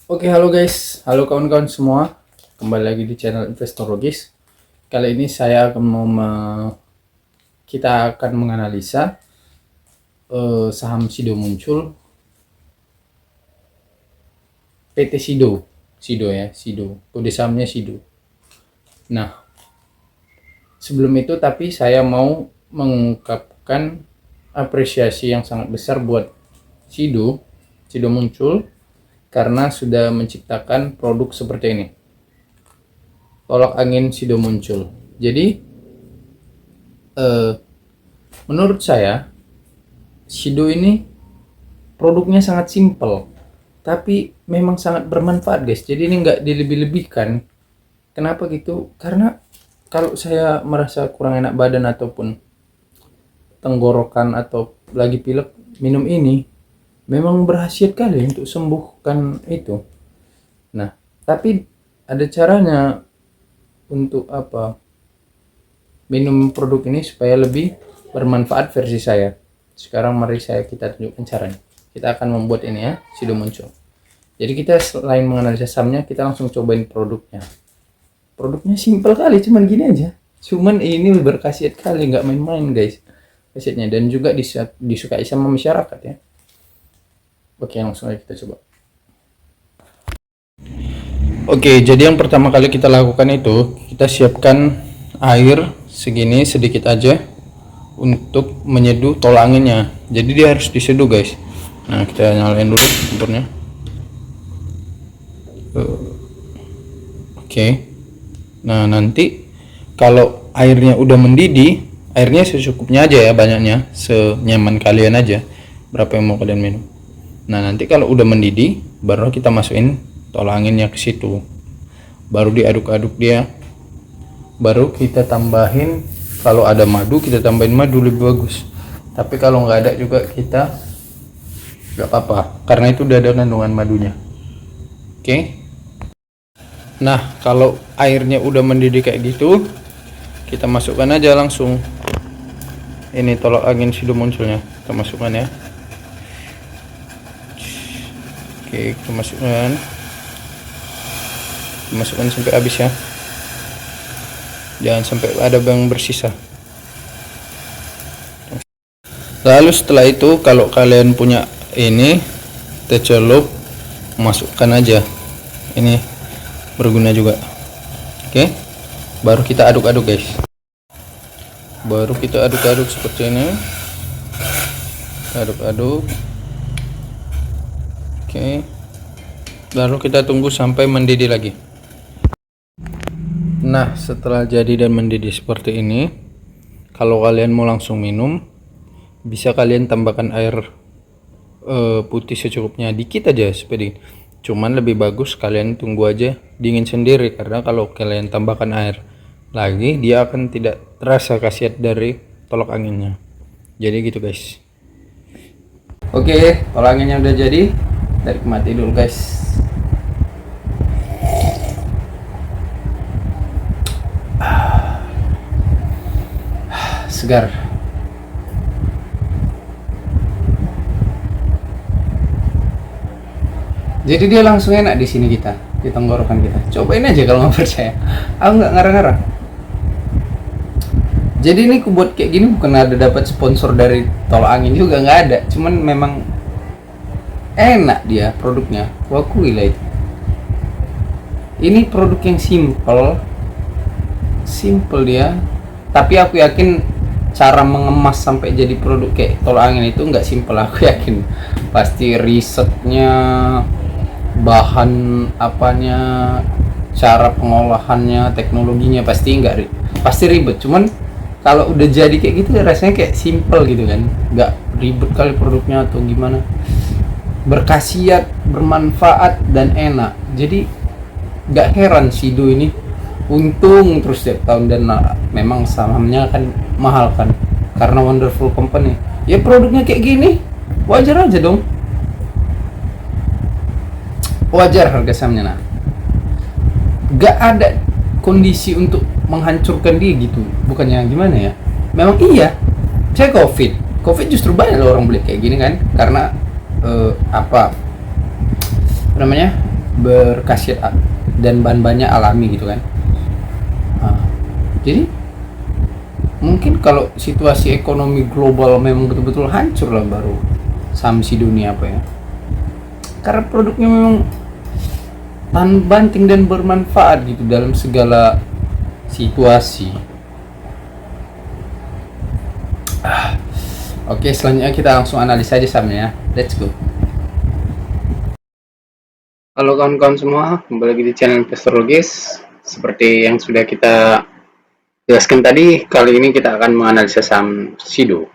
Oke, halo guys, halo kawan-kawan semua. Kembali lagi di channel Investorologis. Kali ini saya akan kita akan menganalisa saham Sido muncul, PT Sido, Sido ya, Sido. Kode sahamnya Sido. Nah, sebelum itu tapi saya mau mengungkapkan apresiasi yang sangat besar buat Sido. Sido muncul karena sudah menciptakan produk seperti ini. Tolak angin Sido muncul. Jadi menurut saya Sido ini produknya sangat simple, tapi memang sangat bermanfaat guys. Jadi ini nggak dilebih-lebihkan. Kenapa gitu? Karena kalau saya merasa kurang enak badan ataupun tenggorokan atau lagi pilek, minum ini memang berhasil kali untuk sembuhkan itu. Nah, tapi ada caranya untuk apa? Minum produk ini supaya lebih bermanfaat versi saya. Sekarang mari kita tunjukkan caranya. Kita akan membuat ini ya, Sido muncul. Jadi kita selain menganalisa sahamnya, kita langsung cobain produknya. Produknya simpel kali, cuman gini aja. Cuman ini berkhasiat kali, nggak main-main guys. Khasiatnya dan juga disukai sama masyarakat ya. Oke, langsung aja kita coba. Oke, jadi yang pertama kali kita lakukan itu, kita siapkan air segini sedikit aja untuk menyeduh tolak anginnya. Jadi dia harus diseduh guys. Nah, kita nyalain dulu kompornya. Oke. Nah, nanti kalau airnya udah mendidih, airnya secukupnya aja ya, banyaknya, senyaman kalian aja, berapa yang mau kalian minum. Nah, nanti kalau udah mendidih, baru kita masukin tolak anginnya ke situ. Baru diaduk-aduk dia. Baru kita tambahin, kalau ada madu kita tambahin madu, lebih bagus. Tapi kalau nggak ada juga kita nggak apa-apa, karena itu udah ada kandungan madunya. Oke. Nah, kalau airnya udah mendidih kayak gitu, kita masukkan aja langsung ini tolak angin Sido munculnya. Kita masukkan ya. Oke, kita masukkan sampai habis ya. Jangan sampai ada yang bersisa. Lalu setelah itu kalau kalian punya ini tecelup, masukkan aja. Ini berguna juga. Oke. Baru kita aduk-aduk guys. Baru kita aduk-aduk seperti ini. Aduk-aduk. Oke. Lalu kita tunggu sampai mendidih lagi. Nah, setelah jadi dan mendidih seperti ini, kalau kalian mau langsung minum, bisa kalian tambahkan air putih secukupnya, dikit aja seperti. Cuman lebih bagus kalian tunggu aja dingin sendiri, karena kalau kalian tambahkan air lagi, dia akan tidak terasa khasiat dari tolak anginnya. Jadi gitu guys. Oke, tolak anginnya udah jadi. Tarik mati dulu guys. Segar. Jadi dia langsung enak di sini kita, di tenggorokan kita. Cobain aja kalau nggak percaya. Aku nggak ngarang-ngarang. Jadi ini aku buat kayak gini bukan ada dapat sponsor dari tolak angin juga, nggak ada. Cuman memang enak dia produknya. Aku akui lah itu. Ini produk yang simple dia. Tapi aku yakin cara mengemas sampai jadi produk kayak tolak angin itu nggak simple, aku yakin. Pasti risetnya, bahan apanya, cara pengolahannya, teknologinya pasti pasti ribet. Cuman kalau udah jadi kayak gitu rasanya kayak simple gitu kan, nggak ribet kali produknya atau gimana. Berkhasiat, bermanfaat dan enak. Jadi nggak heran Sido ini untung terus setiap tahun, dan memang sahamnya kan mahal kan karena wonderful company ya. Produknya kayak gini wajar aja dong, wajar harga sahamnya. Nah, gak ada kondisi untuk menghancurkan dia gitu, bukannya gimana ya. Memang iya, saya covid justru banyak loh orang beli kayak gini kan, karena apa namanya, berkhasiat dan bahan-bahannya alami gitu kan. Nah, jadi mungkin kalau situasi ekonomi global memang betul-betul hancur lah, baru saham si dunia apa ya, karena produknya memang tahan banting dan bermanfaat gitu dalam segala situasi. Oke, selanjutnya kita langsung analisa aja sahamnya. Let's go. Halo kawan-kawan semua, kembali lagi di channel Investor Logis. Seperti yang sudah kita jelaskan tadi, kali ini kita akan menganalisa saham Sido.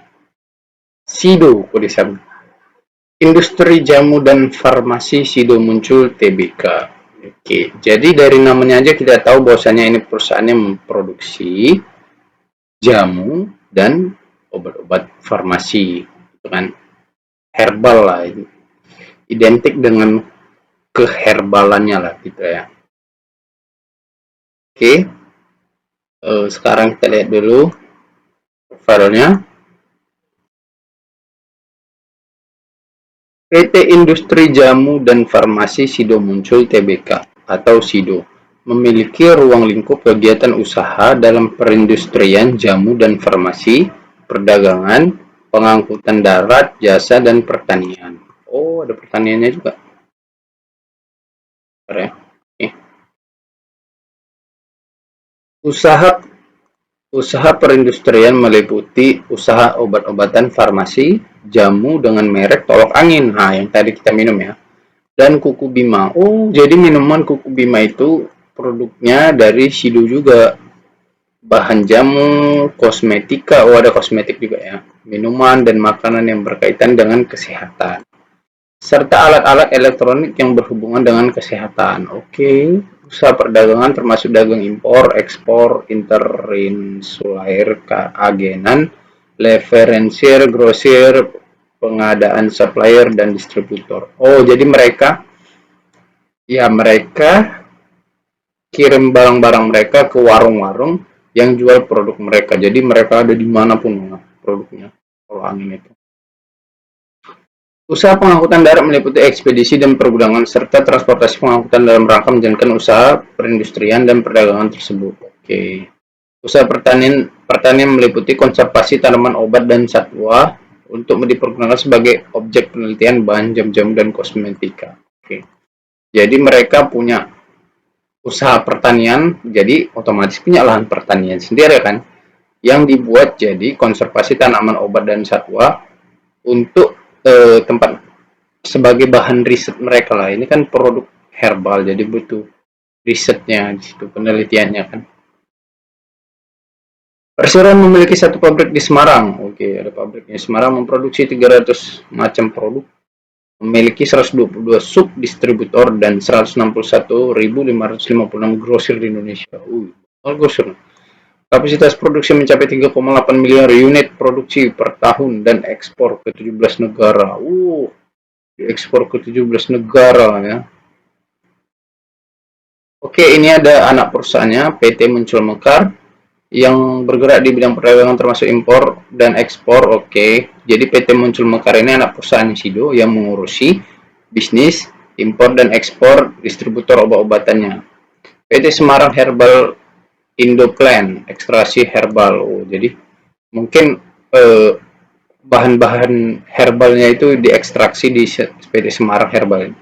Sido kode saham. Industri jamu dan farmasi Sido muncul Tbk. Oke, jadi dari namanya aja kita tahu bahwasanya ini perusahaan yang memproduksi jamu dan obat-obat farmasi, kan herbal lah, identik dengan keherbalannya lah gitu ya. Oke, sekarang kita lihat dulu profilnya. PT Industri Jamu dan Farmasi Sido muncul Tbk atau Sido memiliki ruang lingkup kegiatan usaha dalam perindustrian jamu dan farmasi, perdagangan, pengangkutan darat, jasa, dan pertanian. Oh, ada pertaniannya juga. Ya. Oke. Usaha perindustrian meliputi usaha obat-obatan farmasi, jamu dengan merek tolok angin, nah yang tadi kita minum ya, dan Kuku Bima. Oh, jadi minuman Kuku Bima itu produknya dari Sido juga. Bahan jamu, kosmetika, oh ada kosmetik juga ya, minuman dan makanan yang berkaitan dengan kesehatan, serta alat-alat elektronik yang berhubungan dengan kesehatan. Oke, usaha perdagangan termasuk dagang impor, ekspor, interinsular, agenan, leveransier, grosir, pengadaan supplier dan distributor. Oh, jadi mereka kirim barang-barang mereka ke warung-warung yang jual produk mereka. Jadi mereka ada dimanapun produknya. Kalau angin itu. Usaha pengangkutan darat meliputi ekspedisi dan pergudangan serta transportasi pengangkutan dalam rangka menjalankan usaha perindustrian dan perdagangan tersebut. Oke. Usaha pertanian meliputi konservasi tanaman obat dan satwa untuk dipergunakan sebagai objek penelitian bahan jam-jam dan kosmetika. Oke. Jadi mereka punya usaha pertanian, jadi otomatis punya lahan pertanian sendiri kan, yang dibuat jadi konservasi tanaman obat dan satwa untuk tempat sebagai bahan riset mereka lah. Ini kan produk herbal, jadi butuh risetnya di situ, penelitiannya kan. Perseroan memiliki satu pabrik di Semarang. Oke, ada pabriknya Semarang, memproduksi 300 macam produk, memiliki 122 sub-distributor dan 161.556 grosir di Indonesia. Grosir. Kapasitas produksi mencapai 3,8 miliar unit produksi per tahun dan ekspor ke 17 negara. Ekspor ke 17 negara ya. Oke, ini ada anak perusahaannya, PT Muncul Mekar, yang bergerak di bidang perdagangan termasuk impor dan ekspor. Oke, jadi PT Muncul Mekar ini anak perusahaan Sido yang mengurusi bisnis impor dan ekspor distributor obat-obatannya. PT Semarang Herbal Indoplan ekstraksi herbal. Jadi mungkin bahan-bahan herbalnya itu diekstraksi di PT Semarang Herbal.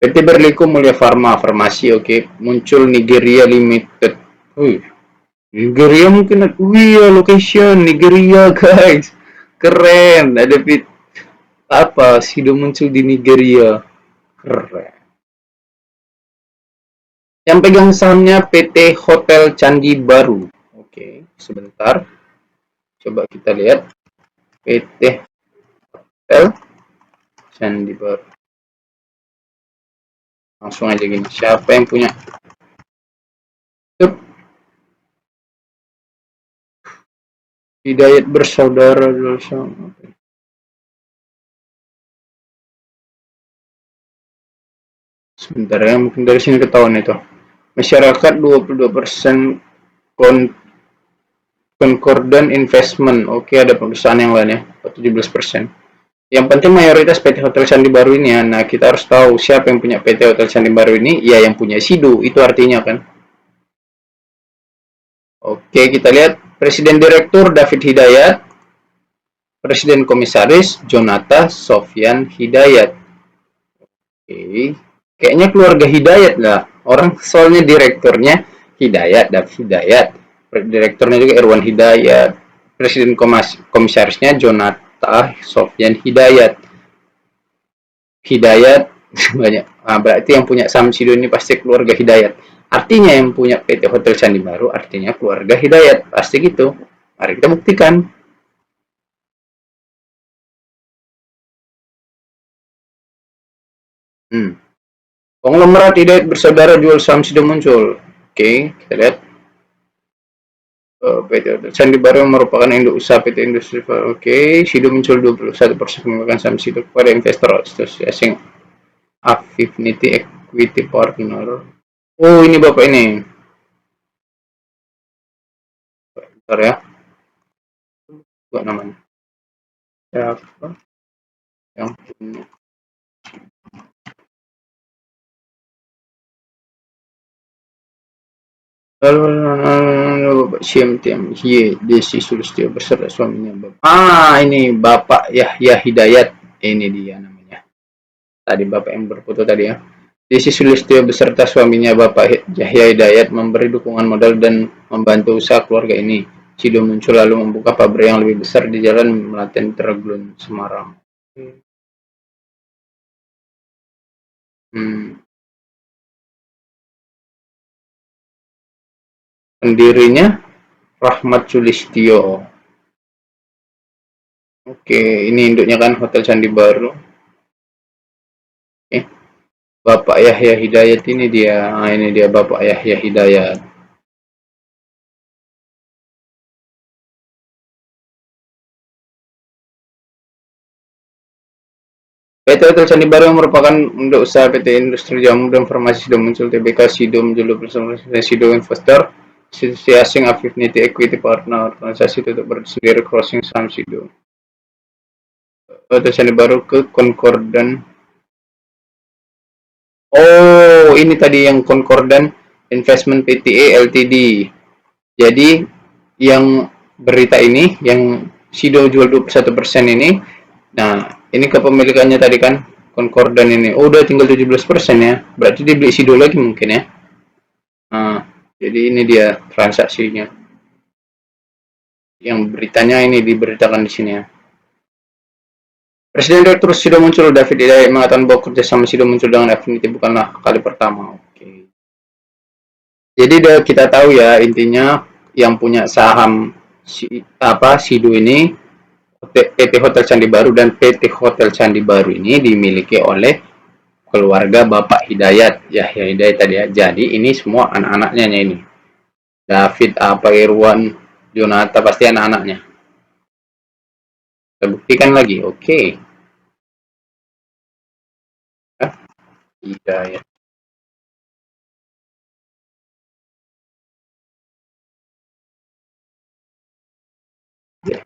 PT Berliku Mulia Farma Farmasi. Oke, Muncul Nigeria Limited. Nigeria mungkin, location Nigeria guys, keren. Ada Sido muncul di Nigeria, keren. Yang pegang sahamnya PT Hotel Candi Baru. Oke, sebentar, coba kita lihat PT Hotel Candi Baru. Langsung aja gini, siapa yang punya? Hidayat bersaudara sama. Sebentar ya, mungkin dari sini ketahuan itu. Masyarakat 22% Concordan Investment. Oke, ada perusahaan yang lain ya, 17%. Yang penting mayoritas PT Hotel Candi Baru ini ya. Nah, kita harus tahu siapa yang punya PT Hotel Candi Baru ini. Ya, yang punya Sidu. Itu artinya kan. Oke, kita lihat Presiden Direktur David Hidayat, Presiden Komisaris Jonata Sofyan Hidayat. Oke, kayaknya keluarga Hidayat lah. Orang soalnya direkturnya Hidayat, David Hidayat. Direkturnya juga Irwan Hidayat. Presiden Komisarisnya Jonata Sofyan Hidayat. Hidayat banyak. Nah, berarti yang punya Samsido ini pasti keluarga Hidayat. Artinya yang punya PT Hotel Candi Baru artinya keluarga Hidayat. Pasti gitu. Mari kita buktikan. Hmm. Konglomerat Hidayat bersaudara jual saham Sido muncul. Oke, kita lihat. PT Hotel Candi Baru merupakan induk usaha PT Industri. Oke, Sido muncul 21% memegang saham Sido kepada investor asing Affinity Equity Partner. Oh, ini Bapak ini. Bentar ya. Buat namanya. Siapa yang punya Bapak CMTMY Desi Sulistyo beserta suaminya Bapak. Ini Bapak Yahya Hidayat. Ini dia namanya. Tadi Bapak yang berfoto tadi ya. Desi Sulistyo beserta suaminya Bapak Yahya Hidayat memberi dukungan modal dan membantu usaha keluarga ini. Sido muncul lalu membuka pabrik yang lebih besar di Jalan Melaten Trenggalek, Semarang. Hmm. Pendirinya Rahmat Sulistyo. Oke, ini induknya kan Hotel Candi Baru. Oke. Bapak Yahya Hidayat ini dia. Nah, ini dia Bapak Yahya Hidayat. PT Hotel Candi Baru yang merupakan induk usaha PT Industri Jamu dan Farmasi sudah muncul TBK Sido menjadi bersama Sido Investor, institusi asing Affinity Equity Partner, organisasi tutup berdiri crossing saham Sido. Hotel Candi Baru ke Concordan. Oh, ini tadi yang Concordan Investment Pte Ltd. Jadi yang berita ini, yang Sido jual 21% ini, nah ini kepemilikannya tadi kan Concordan ini. Oh, udah tinggal 17% ya. Berarti dia beli Sido lagi mungkin ya. Nah, jadi ini dia transaksinya. Yang beritanya ini diberitakan di sini ya. Presiden Direktur Sido muncul David Hidayat mengatakan bahwa kerjasama Sido muncul dengan Affinity bukanlah kali pertama. Oke. Jadi kita tahu ya intinya yang punya saham Sido ini PT Hotel Candi Baru, dan PT Hotel Candi Baru ini dimiliki oleh keluarga Bapak Hidayat, Yahya Hidayat tadi ya. Jadi ini semua anak-anaknya ini. David, Irwan, Jonata pasti anak-anaknya. Kita buktikan lagi. Oke. Hidayat. Ya.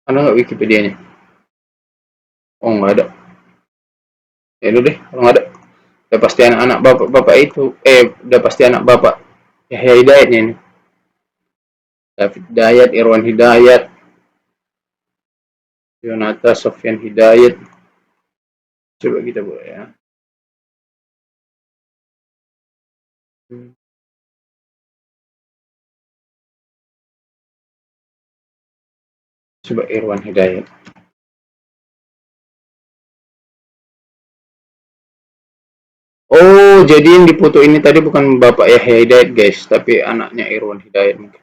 Ada nggak Wikipedia-nya? Oh, nggak ada. Ya udah deh, kalau nggak ada. Udah pasti anak-anak bapak-bapak itu. Udah pasti anak bapak. Yahya Hidayatnya ini. David Hidayat, Irwan Hidayat, Yonata Sofyan Hidayat. Coba kita buat ya. Coba Irwan Hidayat. Oh, jadi yang di foto ini tadi bukan Bapak Yahya Hidayat, guys, tapi anaknya Irwan Hidayat mungkin.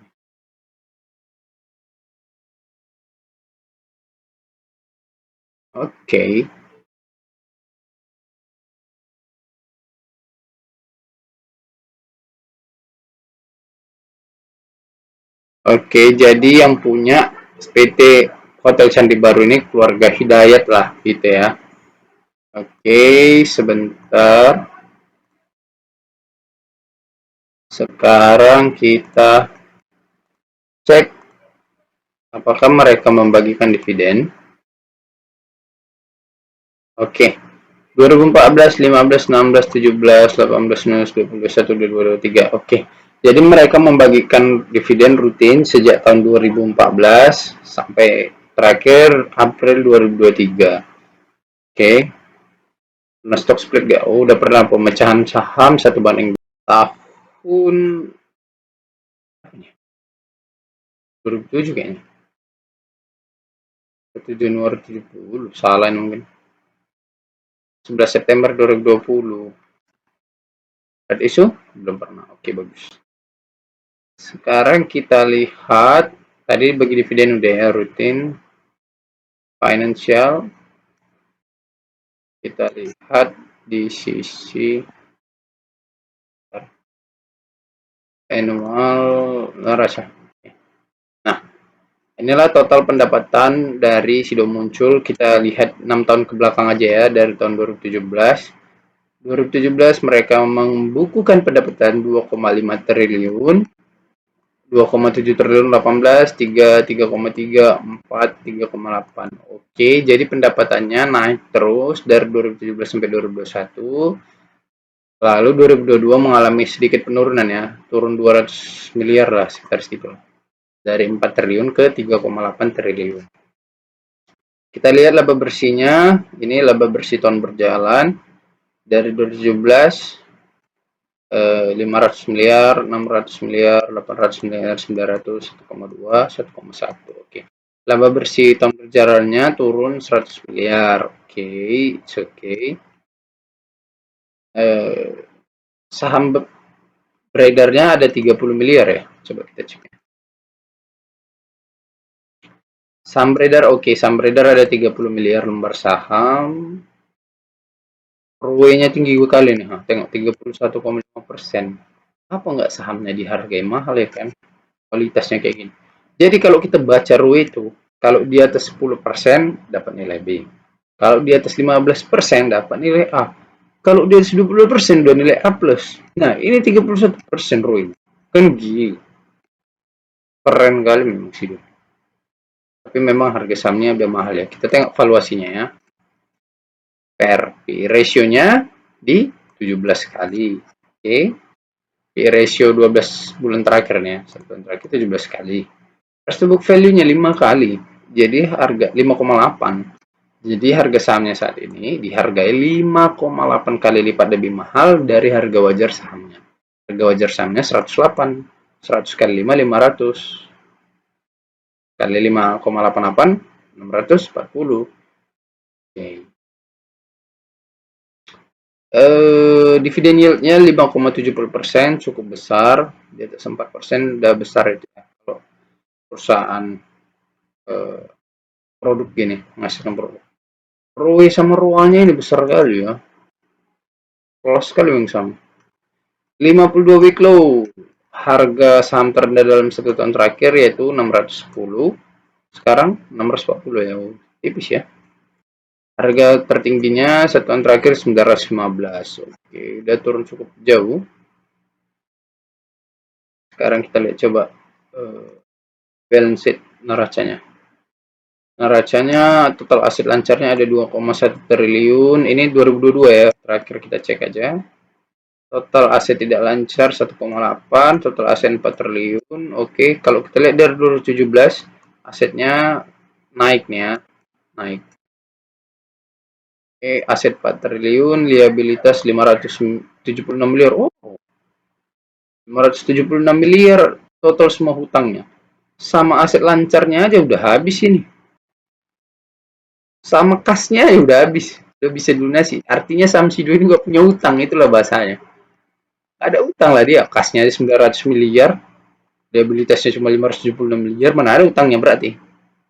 Oke. Oke, jadi yang punya PT Hotel Candi Baru ini keluarga Hidayat lah, gitu ya. Oke, sebentar. Sekarang kita cek Apakah mereka membagikan dividen? Oke. 2014, 15, 16, 17, 18, 19, 20, 21, 22, 23. Oke. Jadi mereka membagikan dividen rutin sejak tahun 2014 sampai terakhir April 2023. Oke. Nah, stock split gak? Oh, udah pernah pemecahan saham 1 banding tahun 2007 kayaknya. 1 Januari 70. Salah ini mungkin. 11 September 2020. Ada isu? Belum pernah. Oke, bagus. Sekarang kita lihat tadi bagi dividen udah ya, rutin, financial. Kita lihat di sisi annual neraca. Nah, inilah total pendapatan dari Sido Muncul. Kita lihat 6 tahun ke belakang aja ya, dari tahun 2017. 2017 mereka membukukan pendapatan 2,5 triliun, 2,7 triliun 18, 3,3, 4, 3,8. Oke, jadi pendapatannya naik terus dari 2017 sampai 2021. Lalu 2022 mengalami sedikit penurunan ya, turun 200 miliar lah sekitar segitu. Dari 4 triliun ke 3,8 triliun. Kita lihat laba bersihnya, ini laba bersih tahun berjalan dari 2017 500 miliar, 600 miliar, 800 miliar, 900, 1,2, 1,1. Oke. Laba bersih tahun berjalannya turun 100 miliar. Oke, it's okay. Saham beredarnya ada 30 miliar ya. Coba kita cek. Saham beredar, oke, saham beredar ada 30 miliar lembar saham. ROE-nya tinggi kali nih, tengok 31,5%. Apa nggak sahamnya dihargai mahal ya kan? Kualitasnya kayak gini. Jadi kalau kita baca ROE itu, kalau di atas 10% dapat nilai B. Kalau di atas 15% dapat nilai A. Kalau di atas 20% udah nilai A+. Nah, ini 31% ROE. Kan gila. Keren kali memang sih. Tapi memang harga sahamnya udah mahal ya. Kita tengok valuasinya ya. PRP ratio-nya di 17 kali. Oke. P ratio 12 bulan terakhir nih ya. 1 bulan terakhir 17 kali. Price to book value-nya 5 kali. Jadi harga 5,8. Jadi harga sahamnya saat ini dihargai 5,8 kali lipat lebih mahal dari harga wajar sahamnya. Harga wajar sahamnya 108. 100 kali 5, 500. Kali 5,88, 640. Oke. Dividen yield-nya 5,70%, cukup besar. Di atas 4% udah besar itu ya. Kalau perusahaan produk gini, menghasilkan produk. ROE sama ROA-nya ini besar kali ya. Kelas sekali yang sama. 52 week low. Harga saham terendah dalam 1 tahun terakhir yaitu 610. Sekarang 640 ya. Tipis ya. Harga tertingginya 1 tahun terakhir 915. Oke, udah turun cukup jauh. Sekarang kita lihat coba balance sheet neracanya. Neracanya total aset lancarnya ada 2,1 triliun. Ini 2022 ya. Terakhir kita cek aja. Total aset tidak lancar 1,8, total aset 4 triliun. Oke, kalau kita lihat dari 2017 asetnya naik nih ya. Naik. Oke, aset 4 triliun, liabilitas 576 miliar. Oh, 576 miliar total semua hutangnya. Sama aset lancarnya aja udah habis ini. Sama kasnya ya udah habis. Udah bisa lunasi. Artinya Samsido ini gak punya utang, itulah bahasanya. Ada utang lah dia, kasnya 900 miliar, liabilitasnya cuma 576 miliar, mana ada utangnya berarti.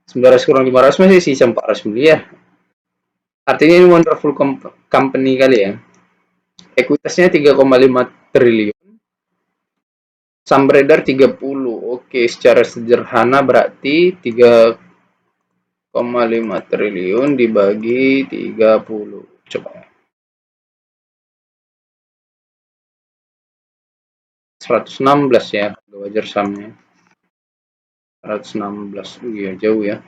900 kurang 500 masih sisa 400 miliar. Artinya ini wonderful company kali ya. Ekuitasnya 3,5 triliun. Saham beredar 30. Oke, secara sederhana berarti 3,5 triliun dibagi 30. Coba. 116 ya wajar sahamnya. 116. Iya, jauh ya.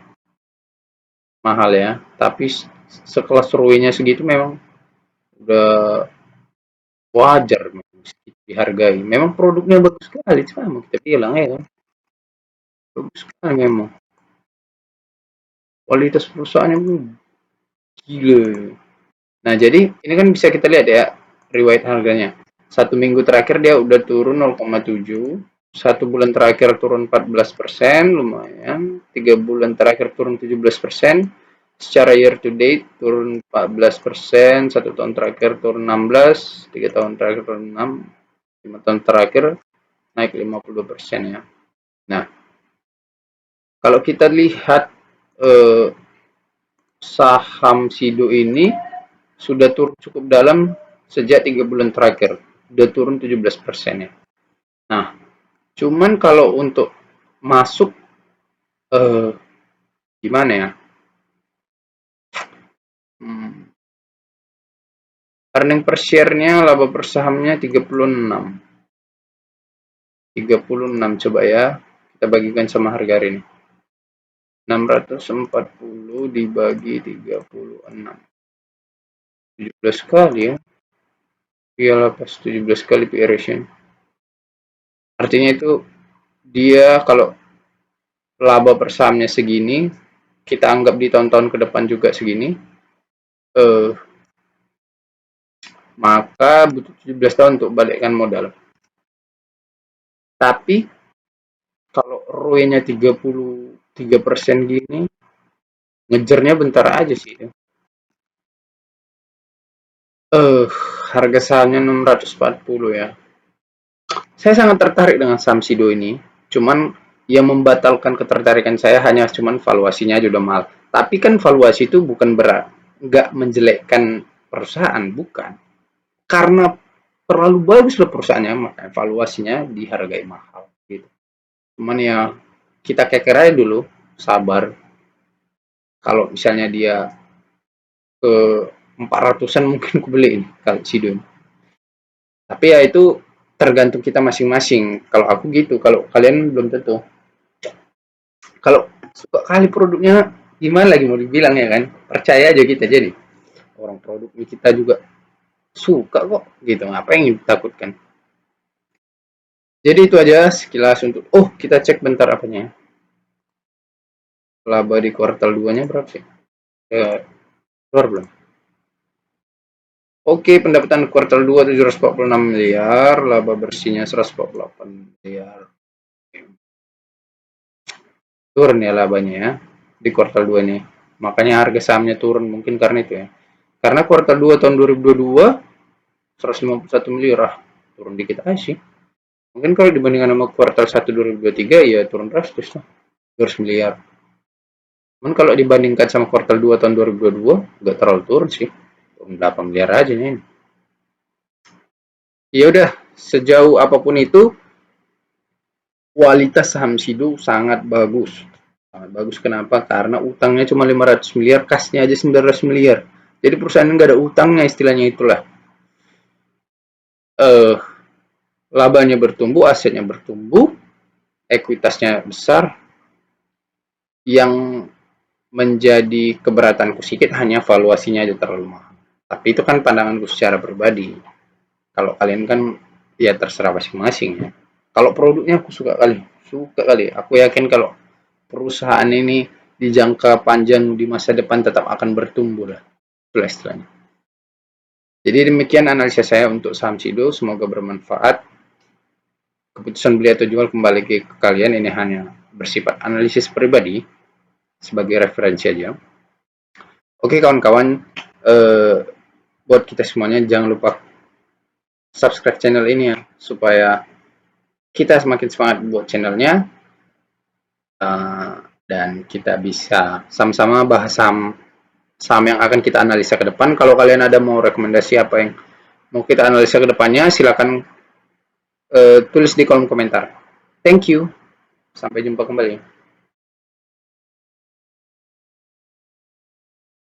Mahal ya. Tapi sekelas ROE-nya segitu memang udah wajar dihargai. Memang produknya bagus sekali, sama kita bilang ya kan. Bagus sekali memang. Kualitas perusahaannya gila. Nah, jadi ini kan bisa kita lihat ya riwayat harganya. 1 minggu terakhir dia udah turun 0,7, 1 bulan terakhir turun 14%, lumayan. 3 bulan terakhir turun 17%. Secara year to date turun 14%, 1 tahun terakhir turun 16, 3 tahun terakhir turun 6, 5 tahun terakhir naik 50% ya. Nah, kalau kita lihat saham Sido ini sudah turun cukup dalam sejak 3 bulan terakhir, udah turun 17% ya. Nah, cuman kalau untuk masuk gimana ya? Earning per share-nya, laba per sahamnya 36. 36 coba ya. Kita bagikan sama harga hari ini. 640 dibagi 36. 17 kali ya. Iyalah pas 17 kali PE ratio. Artinya itu dia kalau laba per sahamnya segini, kita anggap di tahun-tahun ke depan juga segini, maka butuh 17 tahun untuk balikkan modal. Tapi kalau ROE-nya 33% gini, ngejarnya bentar aja sih. Harga sahamnya 640 ya. Saya sangat tertarik dengan saham Sido ini. Cuman yang membatalkan ketertarikan saya hanya cuman valuasinya aja udah mahal. Tapi kan valuasi itu bukan nggak menjelekkan perusahaan, bukan. Karena terlalu bagus lah perusahaannya, makanya valuasinya dihargai mahal gitu. Cuman ya kita keker aja dulu, sabar. Kalau misalnya dia ke 400-an mungkin aku beliin kalau Sido. Tapi ya itu tergantung kita masing-masing. Kalau aku gitu, kalau kalian belum tentu. Kalau suka kali produknya, gimana lagi mau dibilang ya kan? Percaya aja kita jadi. Orang produknya kita juga suka kok gitu. Apa yang ditakutkan? Jadi itu aja sekilas untuk kita cek bentar apanya. Laba di kuartal 2-nya berapa sih? Keluar belum? Oke, pendapatan kuartal 2 746 miliar, laba bersihnya 148 miliar. Turun ya labanya ya di kuartal 2 nih. Makanya harga sahamnya turun mungkin karena itu ya. Karena kuartal 2 tahun 2022 151 miliar turun dikit aja sih. Mungkin kalau dibandingkan sama kuartal 1 2023 ya turun drastis lah. 200 miliar. Cuman kalau dibandingkan sama kuartal 2 tahun 2022 nggak terlalu turun sih. Turun 8 miliar aja nih. Ya udah, sejauh apapun itu kualitas saham Sido sangat bagus. Sangat bagus kenapa? Karena utangnya cuma 500 miliar, kasnya aja 900 miliar. Jadi perusahaan nggak ada utangnya istilahnya itulah. Labanya bertumbuh, asetnya bertumbuh, ekuitasnya besar. Yang menjadi keberatanku sedikit hanya valuasinya aja terlalu mahal. Tapi itu kan pandanganku secara pribadi. Kalau kalian kan ya terserah masing-masing ya. Kalau produknya aku suka kali. Aku yakin kalau perusahaan ini di jangka panjang di masa depan tetap akan bertumbuh lah. Itulah istilahnya. Jadi demikian analisa saya untuk saham Sido. Semoga bermanfaat. Keputusan beli atau jual kembali ke kalian. Ini hanya bersifat analisis pribadi sebagai referensi aja. Oke kawan-kawan, buat kita semuanya jangan lupa subscribe channel ini ya, supaya kita semakin semangat buat channelnya, dan kita bisa sama-sama bahas saham yang akan kita analisa ke depan. Kalau kalian ada mau rekomendasi apa yang mau kita analisa ke depannya, silakan tulis di kolom komentar. Thank you, sampai jumpa kembali.